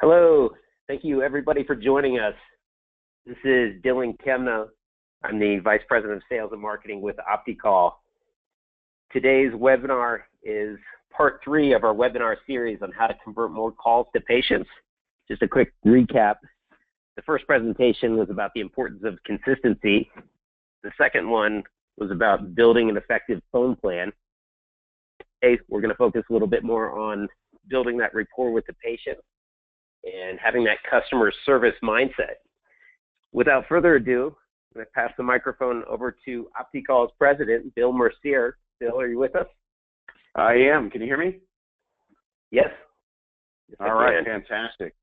Hello. Thank you, everybody, for joining us. This is Kemna. I'm the Vice President of Sales and Marketing with OptiCall. Today's webinar is part 3 of our webinar series on how to convert more calls to patients. Just a quick recap. The first presentation was about the importance of consistency. The second one was about building an effective phone plan. Today, we're going to focus a little bit more on building that rapport with the patient and having that customer service mindset. Without further ado, I'm going to pass the microphone over to OptiCall's president, Bill Mercier. Bill, are you with us? I am. Can you hear me? Yes. All right, fantastic.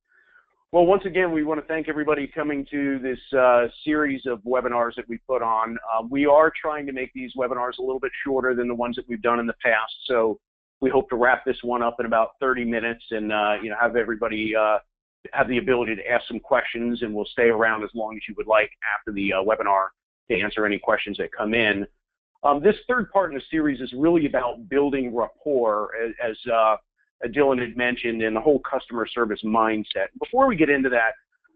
Well, once again, we want to thank everybody coming to this series of webinars that we put on. We are trying to make these webinars a little bit shorter than the ones that we've done in the past, so we hope to wrap this one up in about 30 minutes and have everybody have the ability to ask some questions, and we'll stay around as long as you would like after the webinar to answer any questions that come in. This third part in the series is really about building rapport, as Dylan had mentioned, and the whole customer service mindset. Before we get into that,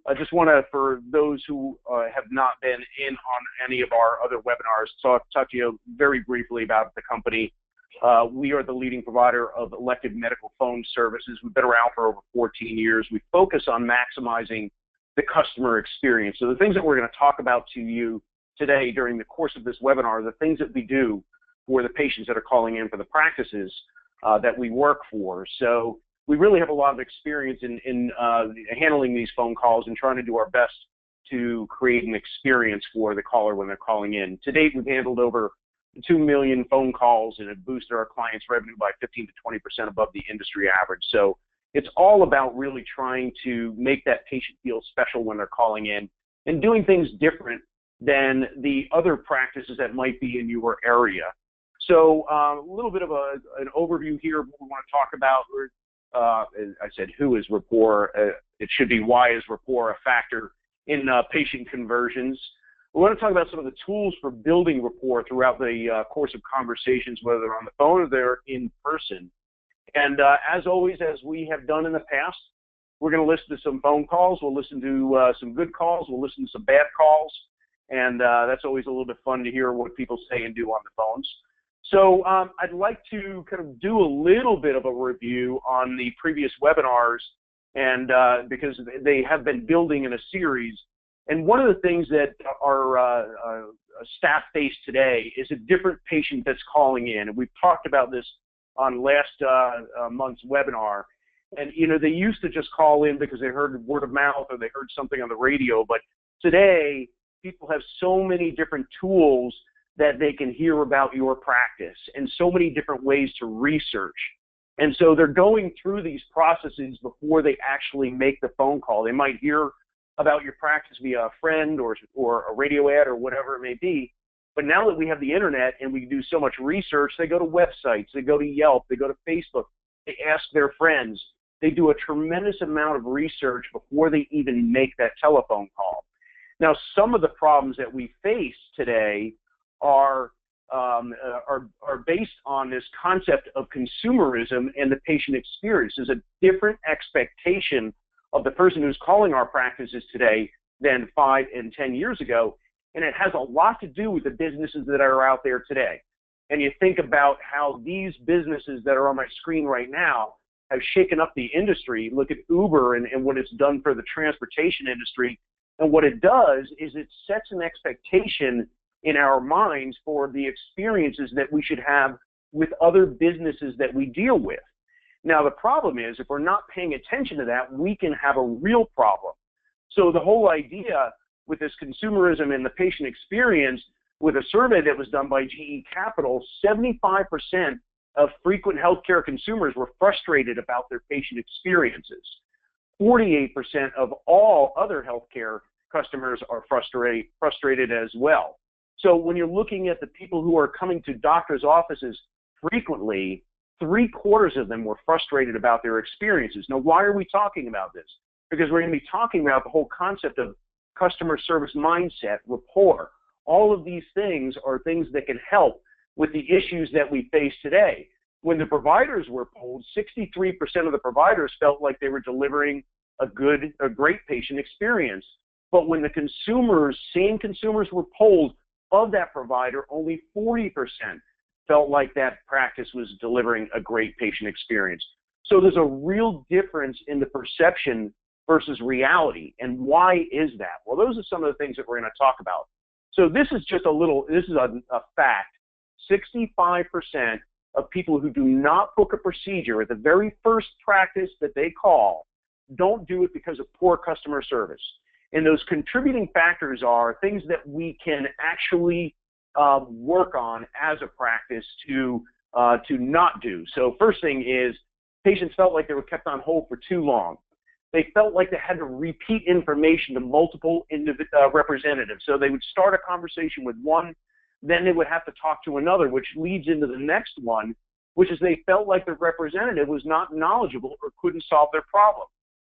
I just want to, for those who have not been in on any of our other webinars, talk to you very briefly about the company. We are the leading provider of elective medical phone services. We've been around for over 14 years. We focus on maximizing the customer experience. So the things that we're going to talk about to you today during the course of this webinar are the things that we do for the patients that are calling in for the practices that we work for. So we really have a lot of experience in handling these phone calls and trying to do our best to create an experience for the caller when they're calling in. To date, we've handled over 2 million phone calls and have boosted our clients' revenue by 15 to 20% above the industry average. So it's all about really trying to make that patient feel special when they're calling in and doing things different than the other practices that might be in your area. So a little bit of an overview here of what we want to talk about. I said, who is Rapport? It should be, why is Rapport a factor in patient conversions? We want to talk about some of the tools for building rapport throughout the course of conversations, whether they're on the phone or they're in person. And as always, as we have done in the past, we're going to listen to some phone calls. We'll listen to some good calls. We'll listen to some bad calls. And that's always a little bit fun to hear what people say and do on the phones. So I'd like to kind of do a little bit of a review on the previous webinars, and because they have been building in a series. And one of the things that our staff face today is a different patient that's calling in. And we've talked about this on last month's webinar. And, they used to just call in because they heard word of mouth or they heard something on the radio. But today, people have so many different tools that they can hear about your practice and so many different ways to research. And so they're going through these processes before they actually make the phone call. They might hear about your practice via a friend or a radio ad or whatever it may be. But now that we have the internet and we do so much research, they go to websites, they go to Yelp, they go to Facebook, they ask their friends. They do a tremendous amount of research before they even make that telephone call. Now, some of the problems that we face today are based on this concept of consumerism and the patient experience. There's a different expectation of the person who's calling our practices today than 5 and 10 years ago, and it has a lot to do with the businesses that are out there today. And you think about how these businesses that are on my screen right now have shaken up the industry. Look at Uber and what it's done for the transportation industry. And what it does is it sets an expectation in our minds for the experiences that we should have with other businesses that we deal with. Now, the problem is, if we're not paying attention to that, we can have a real problem. So the whole idea with this consumerism and the patient experience, with a survey that was done by GE Capital, 75% of frequent healthcare consumers were frustrated about their patient experiences. 48% of all other healthcare customers are frustrated as well. So when you're looking at the people who are coming to doctors' offices frequently, 3/4 of them were frustrated about their experiences. Now, why are we talking about this? Because we're going to be talking about the whole concept of customer service mindset, rapport. All of these things are things that can help with the issues that we face today. When the providers were polled, 63% of the providers felt like they were delivering a great patient experience. But when the same consumers were polled of that provider, only 40% felt like that practice was delivering a great patient experience. So there's a real difference in the perception versus reality. And why is that? Well, those are some of the things that we're going to talk about. So this is just a fact. 65% of people who do not book a procedure at the very first practice that they call don't do it because of poor customer service. And those contributing factors are things that we can actually work on as a practice to not do. So first thing is patients felt like they were kept on hold for too long. They felt like they had to repeat information to multiple representatives. So they would start a conversation with one, then they would have to talk to another, which leads into the next one, which is they felt like the representative was not knowledgeable or couldn't solve their problem,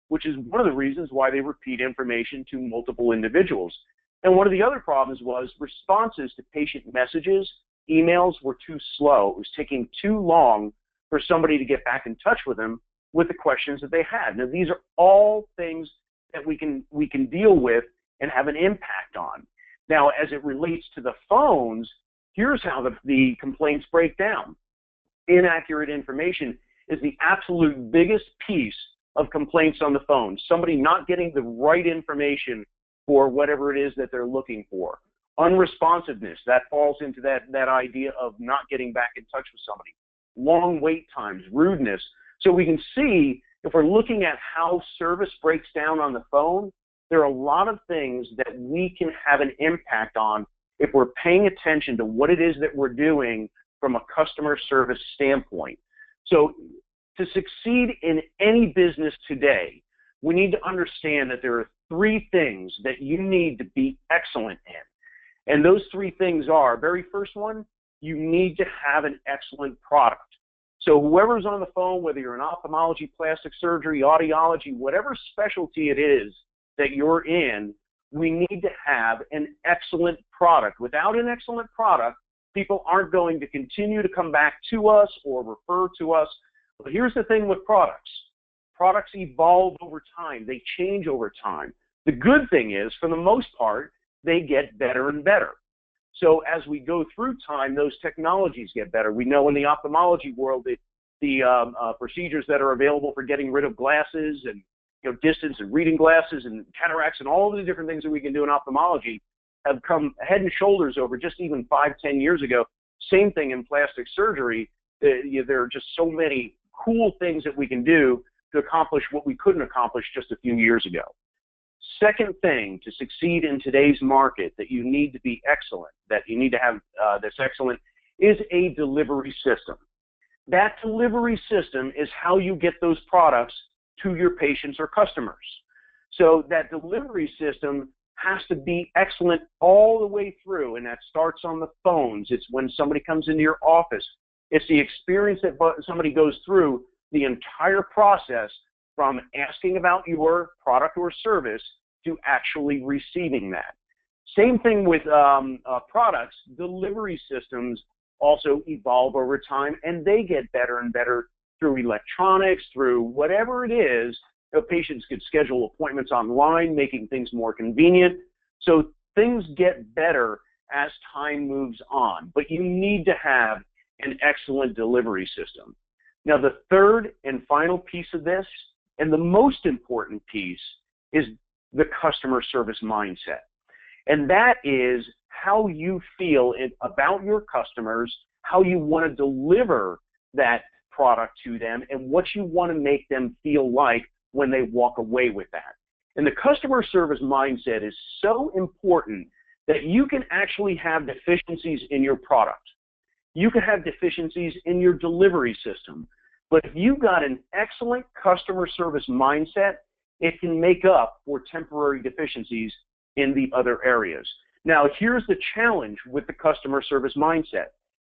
which is one of the reasons why they repeat information to multiple individuals. And one of the other problems was responses to patient messages, emails were too slow. It was taking too long for somebody to get back in touch with them with the questions that they had. Now, these are all things that we can deal with and have an impact on. Now, as it relates to the phones, here's how the complaints break down. Inaccurate information is the absolute biggest piece of complaints on the phone. Somebody not getting the right information for whatever it is that they're looking for. Unresponsiveness, that falls into that idea of not getting back in touch with somebody. Long wait times, rudeness. So we can see, if we're looking at how service breaks down on the phone, there are a lot of things that we can have an impact on if we're paying attention to what it is that we're doing from a customer service standpoint. So to succeed in any business today, we need to understand that there are 3 things that you need to be excellent in. And those 3 things are, very first one, you need to have an excellent product. So whoever's on the phone, whether you're in ophthalmology, plastic surgery, audiology, whatever specialty it is that you're in, we need to have an excellent product. Without an excellent product, people aren't going to continue to come back to us or refer to us. But here's the thing with products. Products evolve over time. They change over time. The good thing is, for the most part, they get better and better. So as we go through time, those technologies get better. We know in the ophthalmology world that the procedures that are available for getting rid of glasses and distance and reading glasses and cataracts and all of the different things that we can do in ophthalmology have come head and shoulders over just even 5-10 years ago. Same thing in plastic surgery. There are just so many cool things that we can do to accomplish what we couldn't accomplish just a few years ago. Second thing to succeed in today's market that you need to be excellent, that you need to have that's excellent, is a delivery system. That delivery system is how you get those products to your patients or customers. So that delivery system has to be excellent all the way through, and that starts on the phones. It's when somebody comes into your office. It's the experience that somebody goes through the entire process, from asking about your product or service to actually receiving that. Same thing with products. Delivery systems also evolve over time, and they get better and better through electronics, through whatever it is. Patients could schedule appointments online, making things more convenient. So things get better as time moves on, but you need to have an excellent delivery system. Now, the third and final piece of this, and the most important piece, is the customer service mindset. And that is how you feel about your customers, how you want to deliver that product to them, and what you want to make them feel like when they walk away with that. And the customer service mindset is so important that you can actually have deficiencies in your product. You can have deficiencies in your delivery system. But if you've got an excellent customer service mindset, it can make up for temporary deficiencies in the other areas. Now, here's the challenge with the customer service mindset.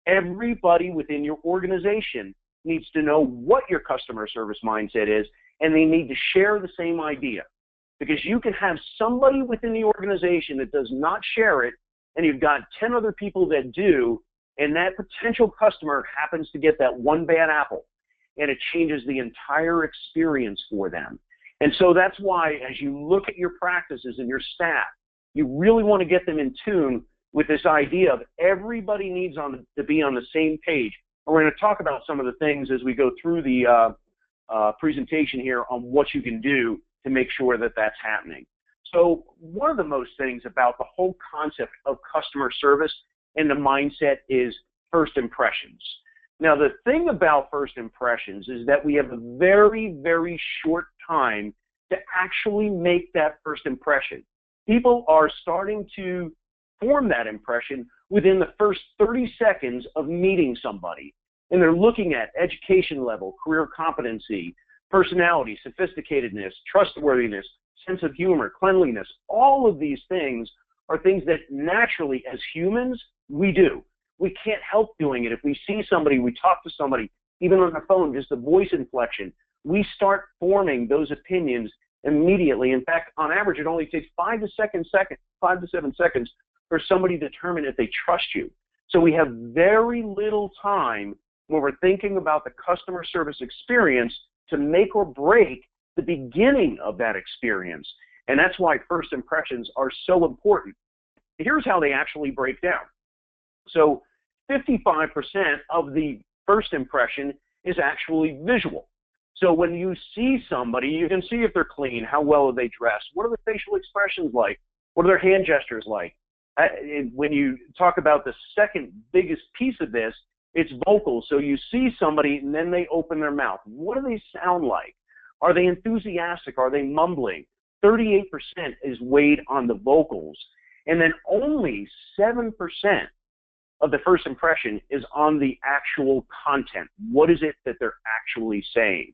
Everybody within your organization needs to know what your customer service mindset is, and they need to share the same idea. Because you can have somebody within the organization that does not share it, and you've got 10 other people that do, and that potential customer happens to get that one bad apple, and it changes the entire experience for them. And so that's why, as you look at your practices and your staff, you really want to get them in tune with this idea of everybody needs to be on the same page. And we're going to talk about some of the things as we go through the presentation here on what you can do to make sure that that's happening. So one of the most things about the whole concept of customer service and the mindset is first impressions. Now, the thing about first impressions is that we have a very, very short time to actually make that first impression. People are starting to form that impression within the first 30 seconds of meeting somebody. And they're looking at education level, career competency, personality, sophisticatedness, trustworthiness, sense of humor, cleanliness. All of these things are things that naturally, as humans, we do. We can't help doing it. If we see somebody, we talk to somebody, even on the phone, just the voice inflection, we start forming those opinions immediately. In fact, on average, it only takes 5 to 7 seconds for somebody to determine if they trust you. So we have very little time when we're thinking about the customer service experience to make or break the beginning of that experience. And that's why first impressions are so important. Here's how they actually break down. So 55% of the first impression is actually visual. So when you see somebody, you can see if they're clean, how well are they dressed, what are the facial expressions like, what are their hand gestures like. When you talk about the second biggest piece of this, it's vocal. So you see somebody and then they open their mouth. What do they sound like? Are they enthusiastic? Are they mumbling? 38% is weighed on the vocals. And then only 7% of the first impression is on the actual content. What is it that they're actually saying?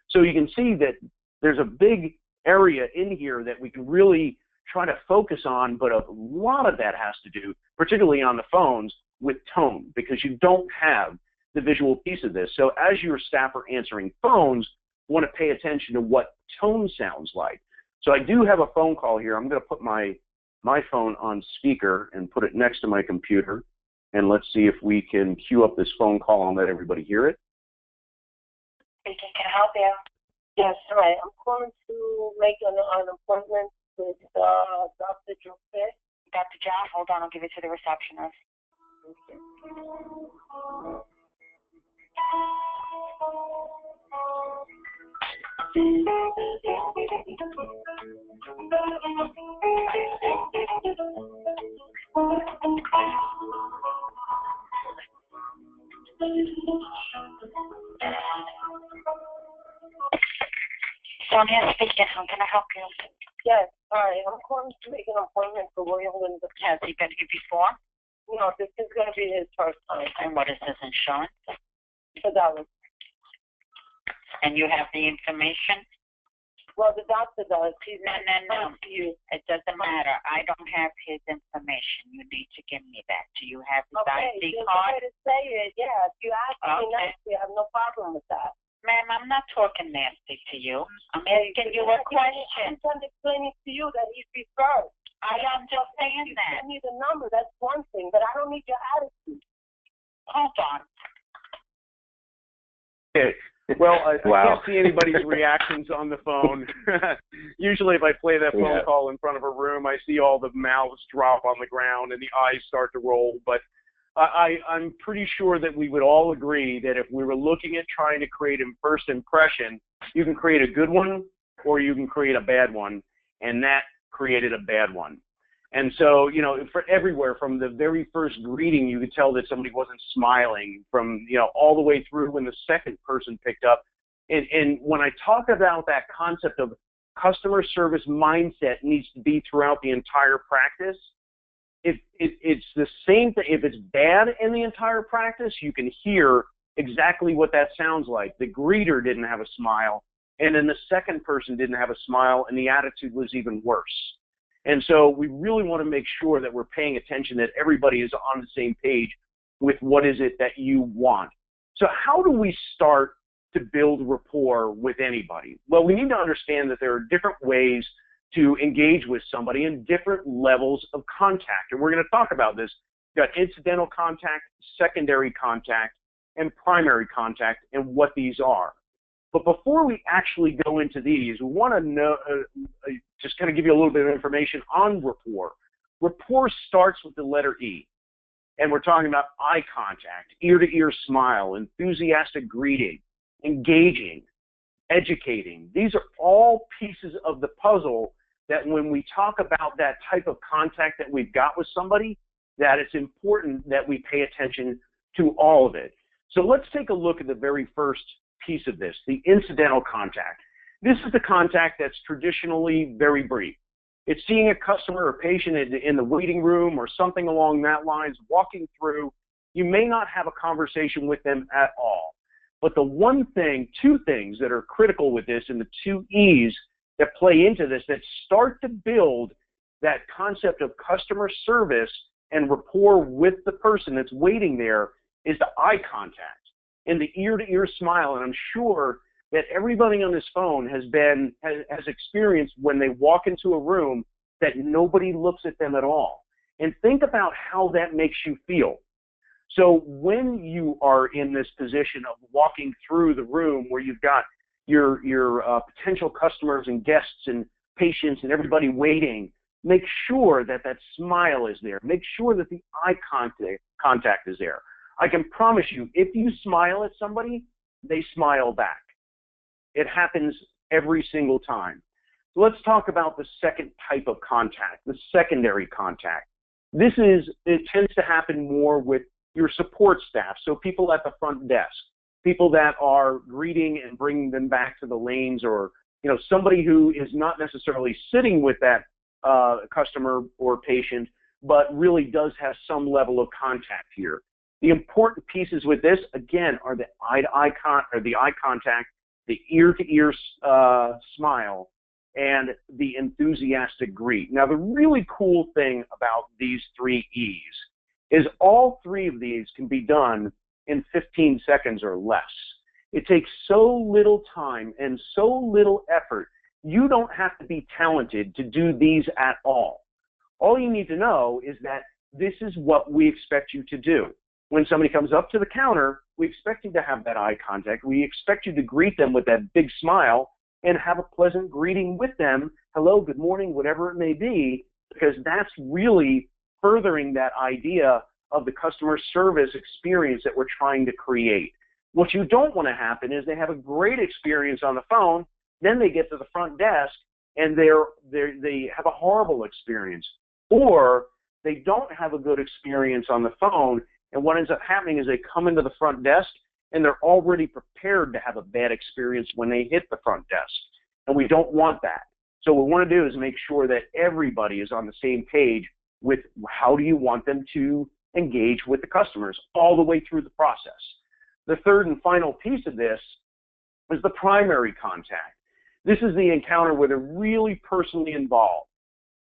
So you can see that there's a big area in here that we can really try to focus on, but a lot of that has to do, particularly on the phones, with tone, because you don't have the visual piece of this. So as your staff are answering phones, you want to pay attention to what tone sounds like. So I do have a phone call here. I'm going to put my phone on speaker and put it next to my computer. And let's see if we can queue up this phone call and let everybody hear it. Speaking, can I help you? Yes, hi. I'm calling to make an appointment with Dr. Joseph. Dr. John, hold on. I'll give it to the receptionist. Sonia speaking. How can I help you? Yes, hi. I'm calling to make an appointment for William Linda. Has he been here before? No, this is going to be his first time. And what is his insurance? $1. And you have the information? Well, the doctor does. He's no. It doesn't matter. I don't have his information. You need to give me that. Do you have his ID card? Okay, to say it. Yeah, if you ask me nicely, I have no problem with that. Ma'am, I'm not talking nasty to you. I'm asking you a question. I'm trying to explain to you that he's preferred. I understand that. Send me the number. That's one thing, but I don't need your attitude. Hold on. Okay. Well, I can't see anybody's reactions on the phone. Usually if I play that phone call in front of a room, I see all the mouths drop on the ground and the eyes start to roll. But I'm pretty sure that we would all agree that if we were looking at trying to create a first impression, you can create a good one or you can create a bad one, and that created a bad one. And so, you know, for everywhere from the very first greeting, you could tell that somebody wasn't smiling, from, you know, all the way through when the second person picked up. And when I talk about that concept of customer service mindset needs to be throughout the entire practice, it's the same thing. If it's bad in the entire practice, you can hear exactly what that sounds like. The greeter didn't have a smile, and then the second person didn't have a smile, and the attitude was even worse. And so we really want to make sure that we're paying attention, that everybody is on the same page with what is it that you want. So how do we start to build rapport with anybody? Well, we need to understand that there are different ways to engage with somebody and different levels of contact. And we're going to talk about this. We've got incidental contact, secondary contact, and primary contact, and what these are. But before we actually go into these, we want to know, just kind of give you a little bit of information on rapport. Rapport starts with the letter E. And we're talking about eye contact, ear-to-ear smile, enthusiastic greeting, engaging, educating. These are all pieces of the puzzle that when we talk about that type of contact that we've got with somebody, that it's important that we pay attention to all of it. So let's take a look at the very first piece of this, the incidental contact. This is the contact that's traditionally very brief. It's seeing a customer or patient in the waiting room or something along that lines, walking through. You may not have a conversation with them at all. But the one thing, two things that are critical with this, and the two E's that play into this, that start to build that concept of customer service and rapport with the person that's waiting there, is the eye contact and the ear-to-ear smile. And I'm sure that everybody on this phone has experienced when they walk into a room that nobody looks at them at all. And think about how that makes you feel. So when you are in this position of walking through the room where you've got your potential customers and guests and patients and everybody waiting, make sure that that smile is there. Make sure that the eye contact is there. I can promise you, if you smile at somebody, they smile back. It happens every single time. So let's talk about the second type of contact, the secondary contact. It tends to happen more with your support staff, so people at the front desk, people that are greeting and bringing them back to the lanes, or somebody who is not necessarily sitting with that customer or patient, but really does have some level of contact here. The important pieces with this, again, are the eye contact, the ear-to-ear smile, and the enthusiastic greet. Now, the really cool thing about these three E's is all three of these can be done in 15 seconds or less. It takes so little time and so little effort. You don't have to be talented to do these at all. All you need to know is that this is what we expect you to do. When somebody comes up to the counter, we expect you to have that eye contact. We expect you to greet them with that big smile and have a pleasant greeting with them. Hello, good morning, whatever it may be, because that's really furthering that idea of the customer service experience that we're trying to create. What you don't want to happen is they have a great experience on the phone, then they get to the front desk and they have a horrible experience, or they don't have a good experience on the phone, and what ends up happening is they come into the front desk and they're already prepared to have a bad experience when they hit the front desk, and we don't want that. So what we want to do is make sure that everybody is on the same page with how do you want them to engage with the customers all the way through the process. The third and final piece of this is the primary contact. This is the encounter where they're really personally involved.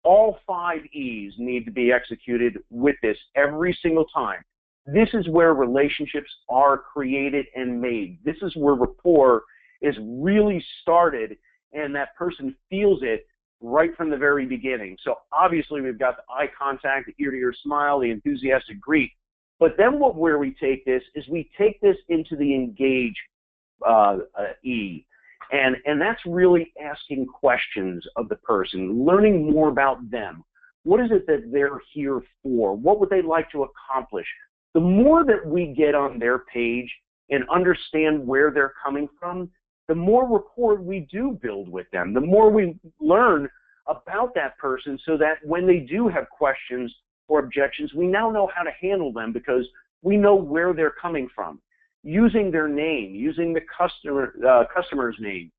All 5 E's need to be executed with this every single time. This is where relationships are created and made. This is where rapport is really started, and that person feels it right from the very beginning. So obviously we've got the eye contact, the ear-to-ear smile, the enthusiastic greet. But then where we take this is we take this into the engage E. And that's really asking questions of the person, learning more about them. What is it that they're here for? What would they like to accomplish? The more that we get on their page and understand where they're coming from, the more rapport we do build with them, the more we learn about that person, so that when they do have questions or objections, we now know how to handle them because we know where they're coming from. Using their name, using the customer's name,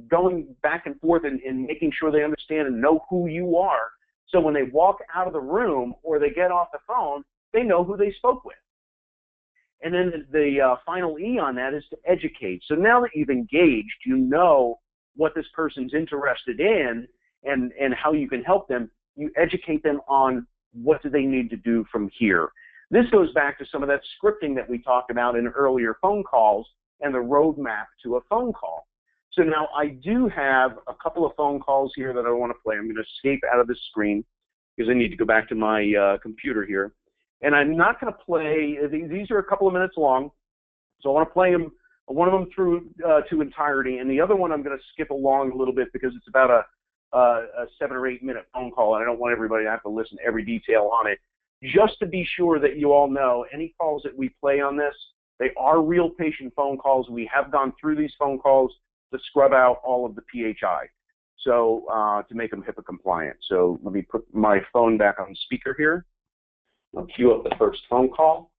going back and forth and making sure they understand and know who you are. So when they walk out of the room or they get off the phone, they know who they spoke with. And then the final E on that is to educate. So now that you've engaged, you know what this person's interested in and how you can help them. You educate them on what do they need to do from here. This goes back to some of that scripting that we talked about in earlier phone calls and the roadmap to a phone call. So now I do have a couple of phone calls here that I want to play. I'm going to escape out of this screen because I need to go back to my computer here. And I'm not going to play, these are a couple of minutes long, so I want to play them One of them through to entirety, and the other one I'm going to skip along a little bit because it's about a 7 or 8 minute phone call, and I don't want everybody to have to listen to every detail on it. Just to be sure that you all know, any calls that we play on this, they are real patient phone calls. We have gone through these phone calls to scrub out all of the PHI, so to make them HIPAA compliant. So let me put my phone back on speaker here. I'll cue up the first phone call.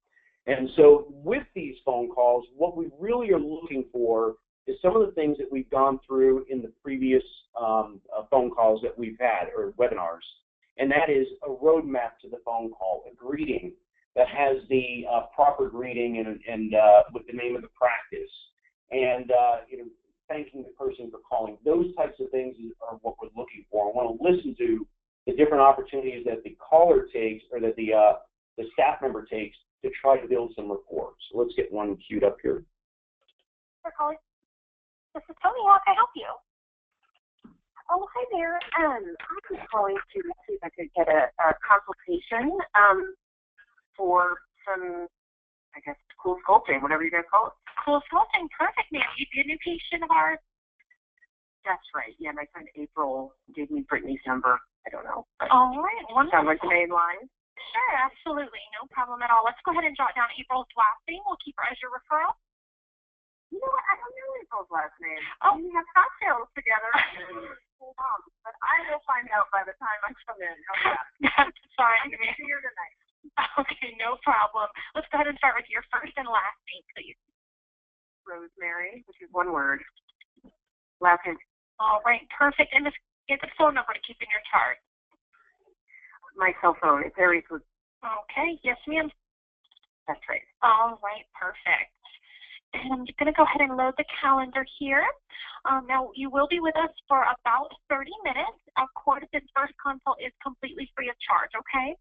And so with these phone calls, what we really are looking for is some of the things that we've gone through in the previous phone calls that we've had, or webinars. And that is a roadmap to the phone call, a greeting that has the proper greeting and with the name of the practice, and thanking the person for calling. Those types of things are what we're looking for. I want to listen to the different opportunities that the caller takes, or that the staff member takes, to try to build some rapport. So let's get one queued up here. For calling. This is Tony. How can I help you? Oh, hi there. I was calling to see if I could get a consultation for some, I guess, cool sculpting, whatever you guys call it. Cool sculpting. Perfect, ma'am. You'd be a new patient of ours. That's right. Yeah, my friend April gave me Brittany's number. I don't know. All right. Wonderful. Sound like the main line? Sure, absolutely. No problem at all. Let's go ahead and jot down April's last name. We'll keep her as your referral. You know what? I don't know April's last name. Oh. We have cocktails together. Hold on. But I will find out by the time I come in. How's that? That's fine. I'm going to be here tonight. Okay, no problem. Let's go ahead and start with your first and last name, please. Rosemary, which is one word. Last name. All right, perfect. And just get the phone number to keep in your chart. My cell phone. It's Aries with. Okay, yes, ma'am. That's right. All right, perfect. And I'm going to go ahead and load the calendar here. Now, you will be with us for about 30 minutes. Of course, this first consult is completely free of charge, okay?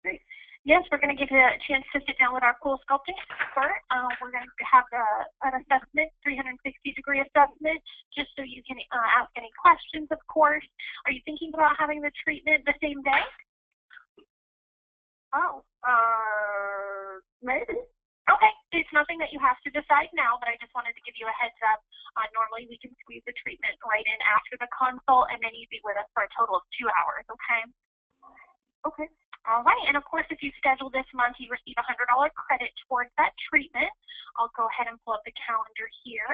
Great. Yes, we're going to give you a chance to sit down with our cool sculpting expert. We're going to have an assessment, 360-degree assessment, just so you can ask any questions, of course. Are you thinking about having the treatment the same day? Oh, maybe. Okay, it's nothing that you have to decide now, but I just wanted to give you a heads up. Normally, we can squeeze the treatment right in after the consult, and then you'd be with us for a total of 2 hours, okay? Okay. All right, and of course, if you schedule this month, you receive $100 credit towards that treatment. I'll go ahead and pull up the calendar here.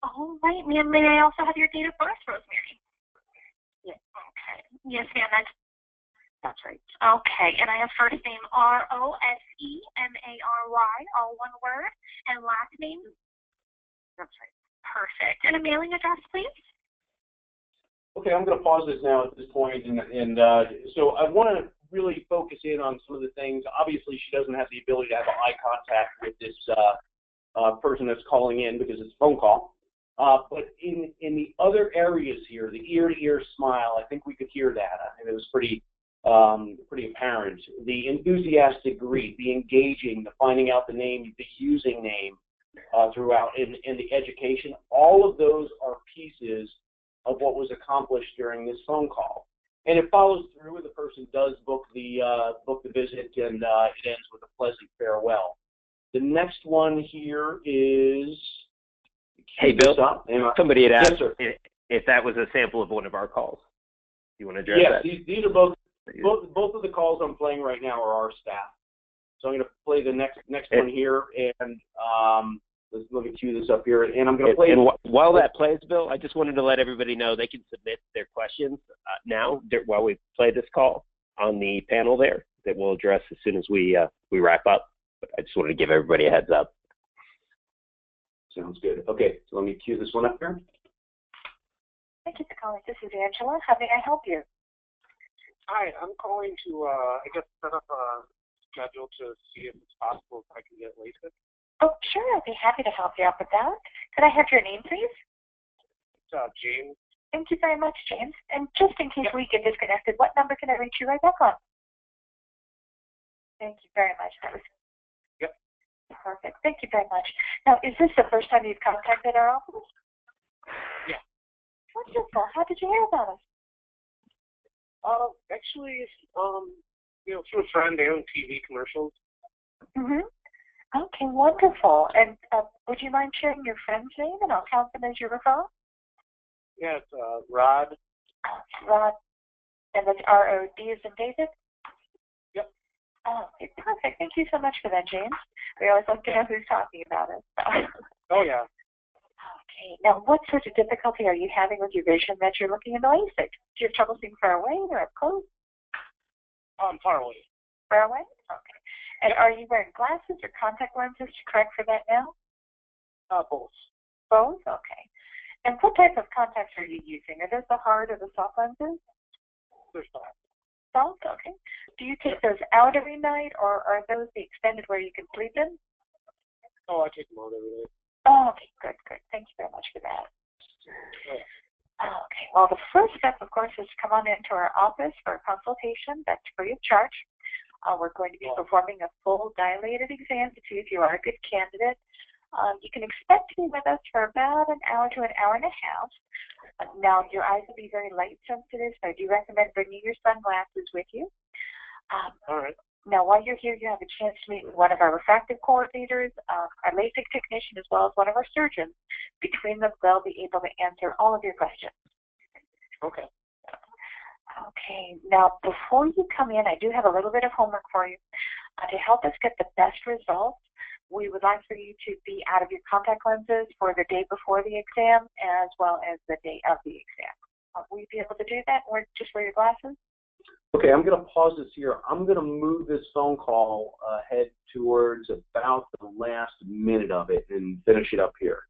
All right, ma'am, may I also have your date of birth, Rosemary? Yes. Okay. Yes, ma'am, That's right. okay, and I have first name Rosemary, all one word, and last name? That's right. Perfect. And a mailing address, please? Okay, I'm going to pause this now at this point, and so I want to really focus in on some of the things. Obviously, she doesn't have the ability to have eye contact with this person that's calling in because it's a phone call. But in the other areas here, the ear-to-ear smile, I think we could hear that. I think it was pretty apparent. The enthusiastic greet, the engaging, the finding out the name, the using name throughout, and the education, all of those are pieces of what was accomplished during this phone call. And it follows through, and the person does book the visit, and it ends with a pleasant farewell. The next one here is... Hey, Bill, somebody had asked if that was a sample of one of our calls. You want to address that? Yes, these are both of the calls I'm playing right now are our staff. So I'm going to play the next one here, and let me cue this up here, and I'm going to play. And while that plays, Bill, I just wanted to let everybody know they can submit their questions now while we play this call on the panel there that we'll address as soon as we wrap up. But I just wanted to give everybody a heads up. Sounds good. Okay, so let me cue this one up here. Thank you for calling. This is Angela. How may I help you? Hi, I'm calling to, set up a schedule to see if it's possible if I can get LASIK. Oh, sure. I'd be happy to help you out with that. Could I have your name, please? It's James. Thank you very much, James. And just in case we get disconnected, what number can I reach you right back on? Thank you very much. That was perfect. Thank you very much. Now, is this the first time you've contacted our office? Yeah. Wonderful. How did you hear about us? Actually, through a friend, they own TV commercials. Mm-hmm. Okay, wonderful. And would you mind sharing your friend's name, and I'll count them as your referral? Yeah, it's Rod. Rod, and that's R-O-D as in David? Yep. Oh, okay, perfect. Thank you so much for that, James. We always like to know who's talking about it. Oh, yeah. Okay, now what sort of difficulty are you having with your vision that you're looking into LASIK? Do you have trouble seeing far away or up close? Far away. Far away? Okay. And are you wearing glasses or contact lenses to correct for that now? Both. Both? Okay. And what type of contacts are you using? Are those the hard or the soft lenses? They're soft. Soft? Okay. Do you take those out every night, or are those the extended where you can sleep in? Oh, I take them out every night. Oh, okay. Good, good. Thank you very much for that. Yeah. Okay. Well, the first step, of course, is to come on into our office for a consultation. That's free of charge. We're going to be performing a full dilated exam to see if you are a good candidate. You can expect to be with us for about an hour to an hour and a half. Now, your eyes will be very light sensitive, so I do recommend bringing your sunglasses with you. All right. Now, while you're here, you have a chance to meet with one of our refractive coordinators, our LASIK technician, as well as one of our surgeons. Between them, they'll be able to answer all of your questions. Okay. Okay, now before you come in, I do have a little bit of homework for you. To help us get the best results, we would like for you to be out of your contact lenses for the day before the exam as well as the day of the exam. Will you be able to do that, or just wear your glasses? Okay, I'm going to pause this here. I'm going to move this phone call ahead towards about the last minute of it and finish it up here.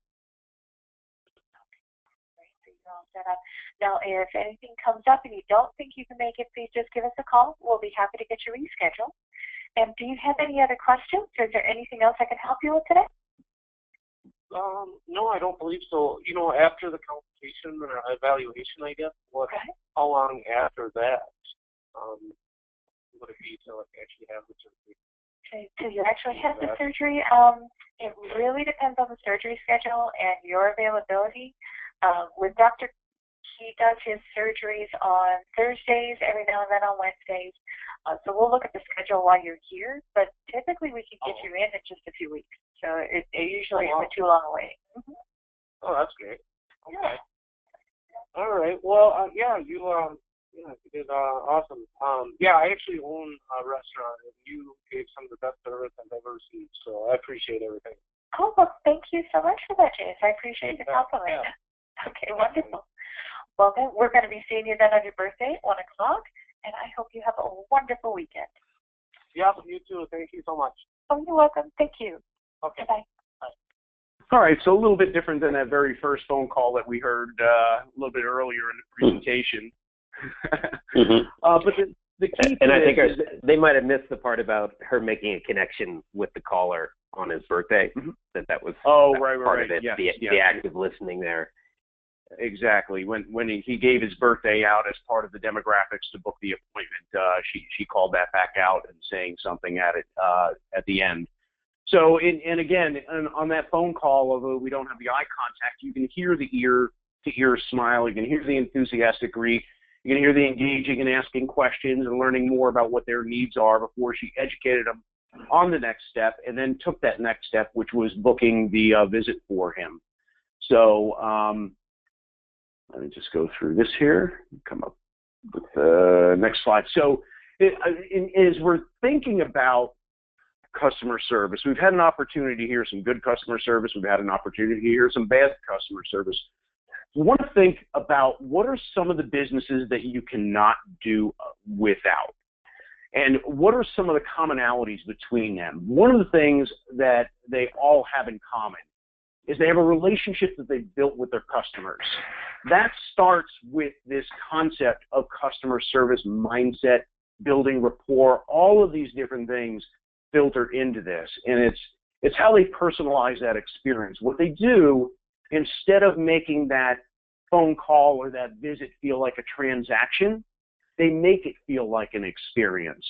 Now, if anything comes up and you don't think you can make it, please just give us a call. We'll be happy to get you rescheduled. And do you have any other questions, or is there anything else I can help you with today? No, I don't believe so. You know, after the consultation or evaluation, I guess, how long after that would it be till I actually have the surgery? Okay, so you actually have the surgery. It really depends on the surgery schedule and your availability. With Dr. He does his surgeries on Thursdays, every now and then on Wednesdays. So we'll look at the schedule while you're here, but typically we can get you in just a few weeks. So it usually isn't too long away. Mm-hmm. Oh, that's great. Okay. Yeah. All right. Well, yeah, you did awesome. Yeah, I actually own a restaurant, and you gave some of the best service I've ever received, so I appreciate everything. Oh, well, thank you so much for that, James. I appreciate the compliment. Yeah. Okay, wonderful. Well, then, we're going to be seeing you then on your birthday at 1 o'clock, and I hope you have a wonderful weekend. Yeah, you too. Thank you so much. Oh, you're welcome. Thank you. Okay. Bye. All right, so a little bit different than that very first phone call that we heard a little bit earlier in the presentation. But the key and I think they might have missed the part about her making a connection with the caller on his birthday. That was part of it, the active listening there. Exactly. When he gave his birthday out as part of the demographics to book the appointment, she called that back out and saying something at the end. So, and again, on that phone call, although we don't have the eye contact, you can hear the ear-to-ear smile. You can hear the enthusiastic greet. You can hear the engaging and asking questions and learning more about what their needs are before she educated them on the next step, and then took that next step, which was booking the visit for him. So let me just go through this here, come up with the next slide. So as we're thinking about customer service, we've had an opportunity to hear some good customer service. We've had an opportunity to hear some bad customer service. We want to think about what are some of the businesses that you cannot do without, and what are some of the commonalities between them. One of the things that they all have in common is they have a relationship that they've built with their customers. That starts with this concept of customer service mindset, building rapport, all of these different things filter into this, and it's how they personalize that experience. What they do, instead of making that phone call or that visit feel like a transaction, they make it feel like an experience.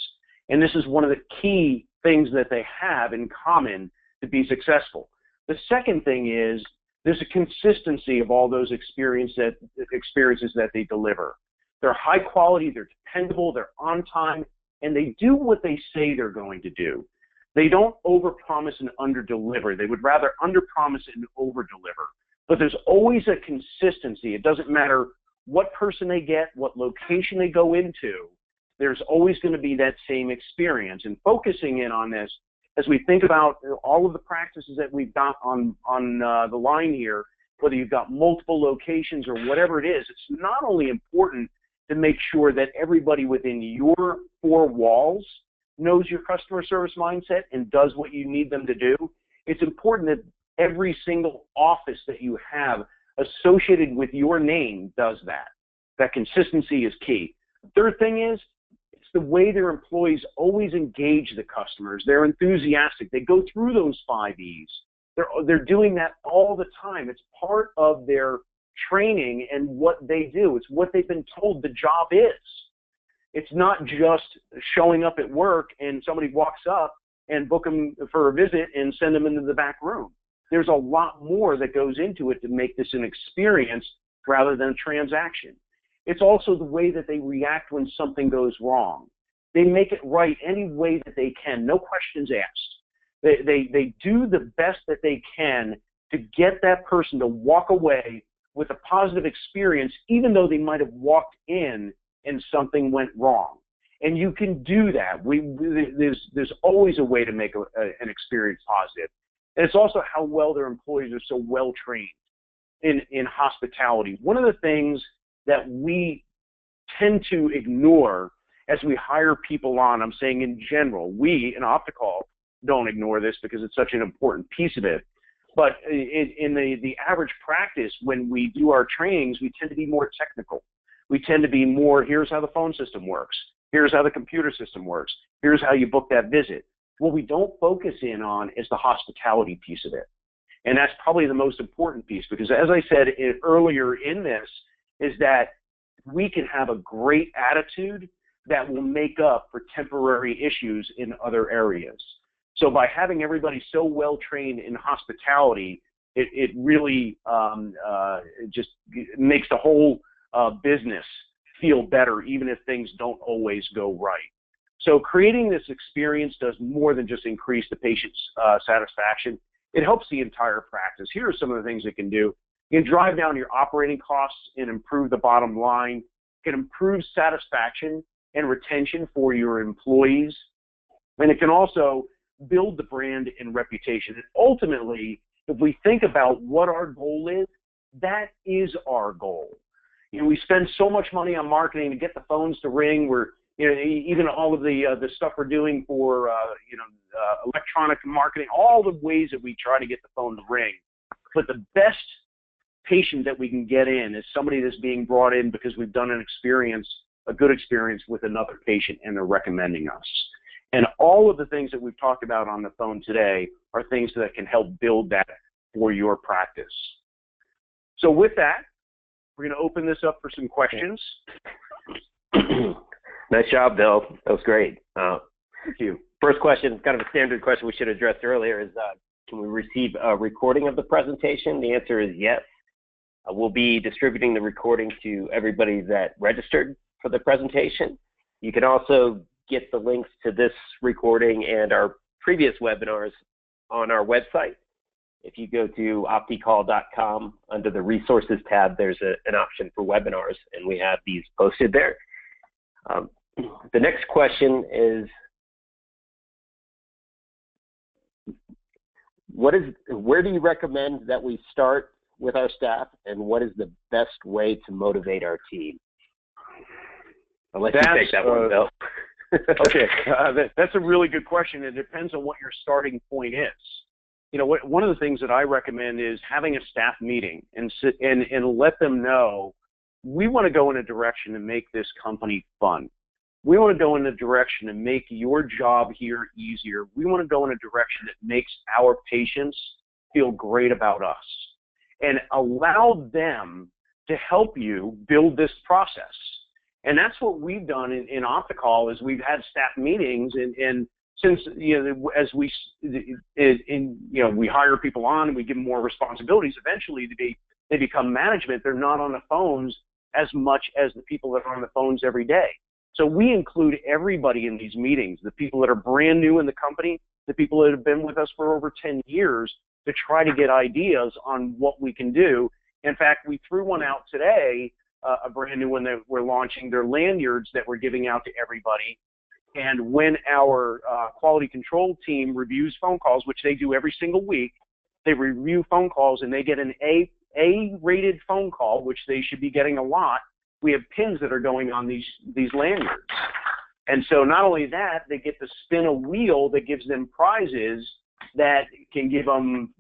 And this is one of the key things that they have in common to be successful. The second thing is there's a consistency of all those experiences that they deliver. They're high quality, they're dependable, they're on time, and they do what they say they're going to do. They don't overpromise and underdeliver. They would rather underpromise and overdeliver. But there's always a consistency. It doesn't matter what person they get, what location they go into, there's always going to be that same experience. And focusing in on this, as we think about all of the practices that we've got on the line here, whether you've got multiple locations or whatever it is, it's not only important to make sure that everybody within your four walls knows your customer service mindset and does what you need them to do. It's important that every single office that you have associated with your name does that. That consistency is key. The third thing is, it's the way their employees always engage the customers. They're enthusiastic. They go through those 5 E's. They're doing that all the time. It's part of their training and what they do. It's what they've been told the job is. It's not just showing up at work and somebody walks up and book them for a visit and send them into the back room. There's a lot more that goes into it to make this an experience rather than a transaction. It's also the way that they react when something goes wrong. They make it right any way that they can, no questions asked. They do the best that they can to get that person to walk away with a positive experience, even though they might have walked in and something went wrong. And you can do that. There's always a way to make an experience positive. And it's also how well their employees are so well trained in hospitality. One of the things that we tend to ignore as we hire people on, I'm saying in general, we in OptiCall don't ignore this because it's such an important piece of it. But in the average practice, when we do our trainings, we tend to be more technical. We tend to be more, here's how the phone system works. Here's how the computer system works. Here's how you book that visit. What we don't focus in on is the hospitality piece of it. And that's probably the most important piece, because as I said earlier in this, is that we can have a great attitude that will make up for temporary issues in other areas. So by having everybody so well trained in hospitality, it really just makes the whole business feel better, even if things don't always go right. So creating this experience does more than just increase the patient's satisfaction. It helps the entire practice. Here are some of the things it can do. It can drive down your operating costs and improve the bottom line. It can improve satisfaction and retention for your employees. And it can also build the brand and reputation. And ultimately, if we think about what our goal is, that is our goal. You know, we spend so much money on marketing to get the phones to ring. We're, you know, even all of the stuff we're doing for, electronic marketing, all the ways that we try to get the phone to ring. But the best patient that we can get in is somebody that's being brought in because we've done an experience, a good experience with another patient, and they're recommending us. And all of the things that we've talked about on the phone today are things that can help build that for your practice. So with that, we're going to open this up for some questions. Nice job, Bill. That was great. Thank you. First question, kind of a standard question we should have addressed earlier, is can we receive a recording of the presentation? The answer is yes. We'll be distributing the recording to everybody that registered for the presentation. You can also get the links to this recording and our previous webinars on our website. If you go to opticall.com, under the resources tab, there's an option for webinars, and we have these posted there. The next question is, where do you recommend that we start with our staff, and what is the best way to motivate our team? I'll let you take that one, Bill. Okay, that's a really good question. It depends on what your starting point is. You know, one of the things that I recommend is having a staff meeting and let them know we want to go in a direction to make this company fun. We want to go in a direction to make your job here easier. We want to go in a direction that makes our patients feel great about us, and allow them to help you build this process. And that's what we've done in OptiCall, is we've had staff meetings, and since, you know, as we hire people on and we give them more responsibilities, eventually they become management. They're not on the phones as much as the people that are on the phones every day. So we include everybody in these meetings, the people that are brand new in the company, the people that have been with us for over 10 years to try to get ideas on what we can do. In fact, we threw one out today, a brand new one that we're launching. They're lanyards that we're giving out to everybody. And when our quality control team reviews phone calls, which they do every single week, they review phone calls and they get an A-rated phone call, which they should be getting a lot. We have pins that are going on these lanyards. And so not only that, they get to spin a wheel that gives them prizes that can give them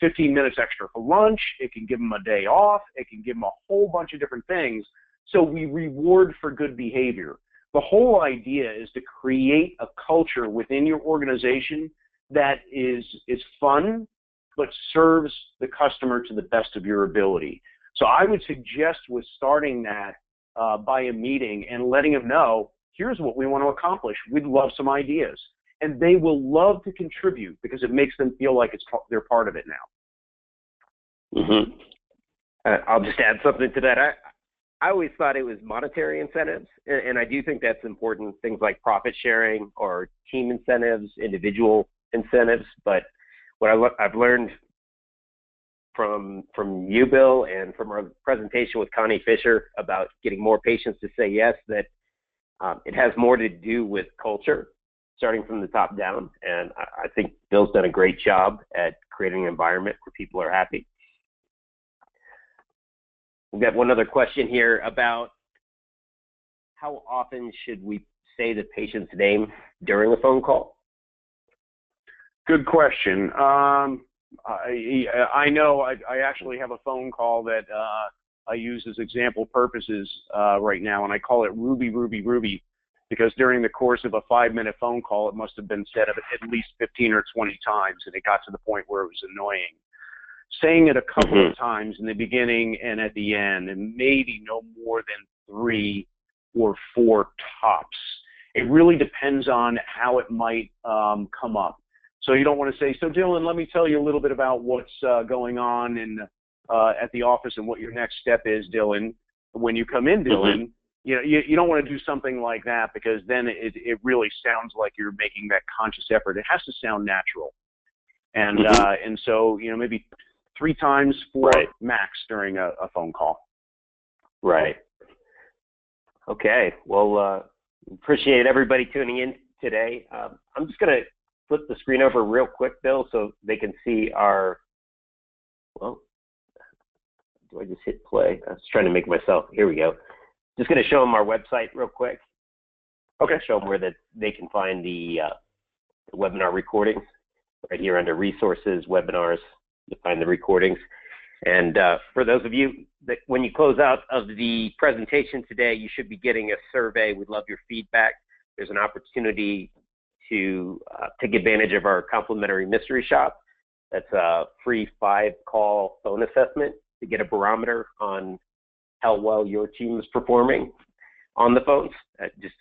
15 minutes extra for lunch. It can give them a day off. It can give them a whole bunch of different things. So we reward for good behavior. The whole idea is to create a culture within your organization that is fun, but serves the customer to the best of your ability. So I would suggest with starting that by a meeting and letting them know, here's what we want to accomplish. We'd love some ideas. And they will love to contribute because it makes them feel like they're part of it now. Mm-hmm. I'll just add something to that. I always thought it was monetary incentives, and I do think that's important, things like profit sharing or team incentives, individual incentives. But what I've learned from you, Bill, and from our presentation with Connie Fisher about getting more patients to say yes, that it has more to do with culture, starting from the top down. And I think Bill's done a great job at creating an environment where people are happy. We've got one other question here about how often should we say the patient's name during a phone call? Good question. I know I actually have a phone call that I use as example purposes right now, and I call it Ruby, Ruby, Ruby, because during the course of a 5-minute phone call, it must have been said at least 15 or 20 times, and it got to the point where it was annoying. Saying it a couple of times in the beginning and at the end, and maybe no more than 3 or 4 tops. It really depends on how it might come up. So you don't want to say, so Dylan, let me tell you a little bit about what's going on at the office and what your next step is, Dylan. When you come in, Dylan, you don't want to do something like that, because then it really sounds like you're making that conscious effort. It has to sound natural. And and so, maybe 3 times, 4 max during a phone call. Right. Okay. Well, appreciate everybody tuning in today. I'm just going to flip the screen over real quick, Bill, so they can see our, well, do I just hit play? I was trying to make myself, here we go. Just going to show them our website real quick. Okay. Show them where they can find the webinar recordings. Right here under resources, webinars, you'll find the recordings. And for those of you that when you close out of the presentation today, you should be getting a survey. We'd love your feedback. There's an opportunity to take advantage of our complimentary mystery shop. That's a free 5-call phone assessment to get a barometer on how well your team is performing on the phones. That just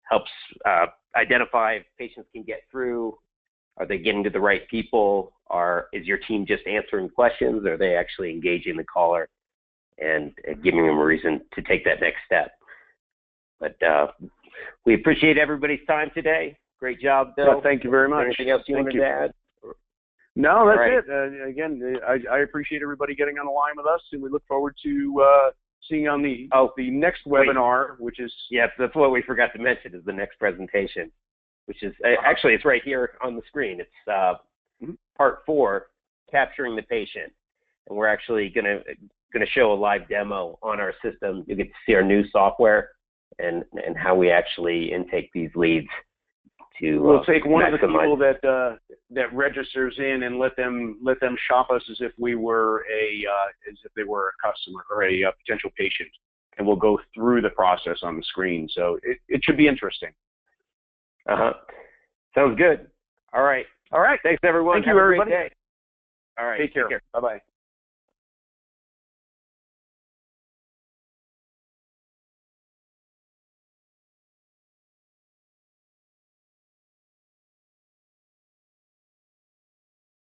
helps identify if patients can get through. Are they getting to the right people? Is your team just answering questions? Are they actually engaging the caller and giving them a reason to take that next step? But we appreciate everybody's time today. Great job, Bill. Well, thank you very much. Anything else you wanted to add? No, that's it. Again, I appreciate everybody getting on the line with us, and we look forward to seeing you on the next webinar, which is... Yes, that's what we forgot to mention, is the next presentation, which is actually it's right here on the screen. It's part 4, capturing the patient, and we're actually going to show a live demo on our system. You get to see our new software and how we actually intake these leads. We'll take one of the people that registers in and let them shop us as if they were a customer or a potential patient, and we'll go through the process on the screen. So it should be interesting. Sounds good. All right. All right. Thanks, everyone. Thank you, everybody. Have a great day. All right. Take care. Bye-bye.